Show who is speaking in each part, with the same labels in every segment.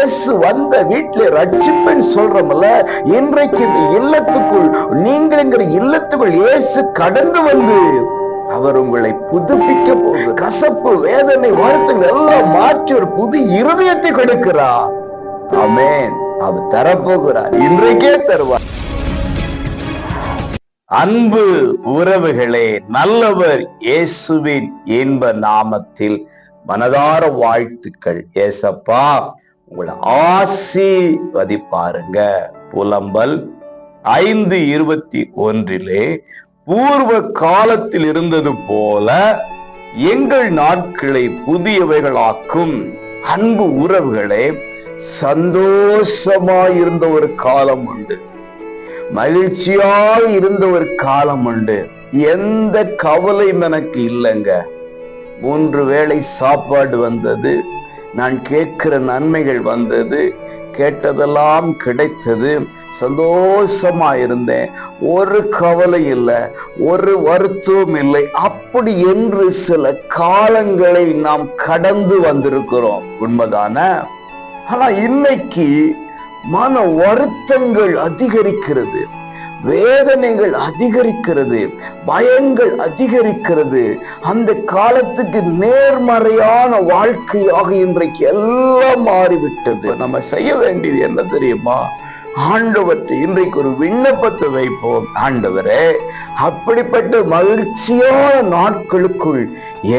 Speaker 1: இயேசு வந்த வீட்டிலே ரட்சிப்பேன் சொல்றோம்ல, இன்றைக்கு இந்த இல்லத்துக்குள், நீங்கிற இல்லத்துக்குள் இயேசு கடந்து வந்து அவர் உங்களை புதுப்பிக்க போகுது. கசப்பு, வேதனை, வருத்தங்கள் எல்லாம் மாற்றி ஒரு புது இருதயத்தை கொடுக்கிறார். ஆமென். அவர் தரப்போகிறார், இன்றைக்கே தருவார். அன்பு உறவுகளே, நல்லவர் இயேசுவின் இன்ப நாமத்தில் மனதார வாழ்த்துக்கள். ஏசப்பா உங்களை ஆசீர்வதிப்பாருங்க. புலம்பல் 5:21 பூர்வ காலத்தில் இருந்தது போல எங்கள் நாட்களை புதியவைகளாக்கும். அன்பு உறவுகளே, சந்தோஷமாயிருந்த ஒரு காலம் உண்டு, மகிழ்ச்சியாக இருந்த ஒரு காலம் உண்டு. எந்த கவலையும் எனக்கு இல்லைங்க. 3 வேளை சாப்பாடு வந்தது, நான் கேட்கிற நன்மைகள் வந்தது, கேட்டதெல்லாம் கிடைத்தது, சந்தோஷமா இருந்தேன், ஒரு கவலை இல்லை, ஒரு வருத்தம் இல்லை. அப்படி என்று சில காலங்களை நாம் கடந்து வந்திருக்கிறோம், உண்மைதான? ஆனா இன்னைக்கு மன வருத்தங்கள் அதிகரிக்கிறது, வேதனைகள் அதிகரிக்கிறது, பயங்கள் அதிகரிக்கிறது. அந்த காலத்துக்கு நேர்மறையான வாழ்க்கையாக இன்றைக்கு எல்லாம் மாறிவிட்டது. நம்ம செய்ய வேண்டியது என்ன தெரியுமா? ஆண்டவர்கிட்ட இன்றைக்கு ஒரு விண்ணப்பத்தை வைப்போம். ஆண்டவரே, அப்படிப்பட்ட மகிழ்ச்சியான நாட்களுக்குள்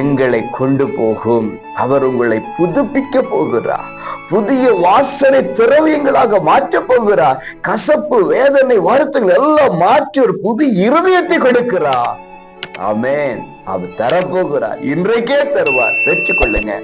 Speaker 1: எங்களை கொண்டு போகும். அவர் உங்களை புதுப்பிக்க போகிறார், புதிய வாசனை திரவியங்களாக மாற்றப் போகிறார். கசப்பு, வேதனை, வருத்தங்கள் எல்லாம் மாற்றி ஒரு புது இருதயத்தை கொடுக்கிறார். ஆமென். அவர் தரப்போகிறார், இன்றைக்கே தருவார். பெற்றுக்கொள்ளுங்க.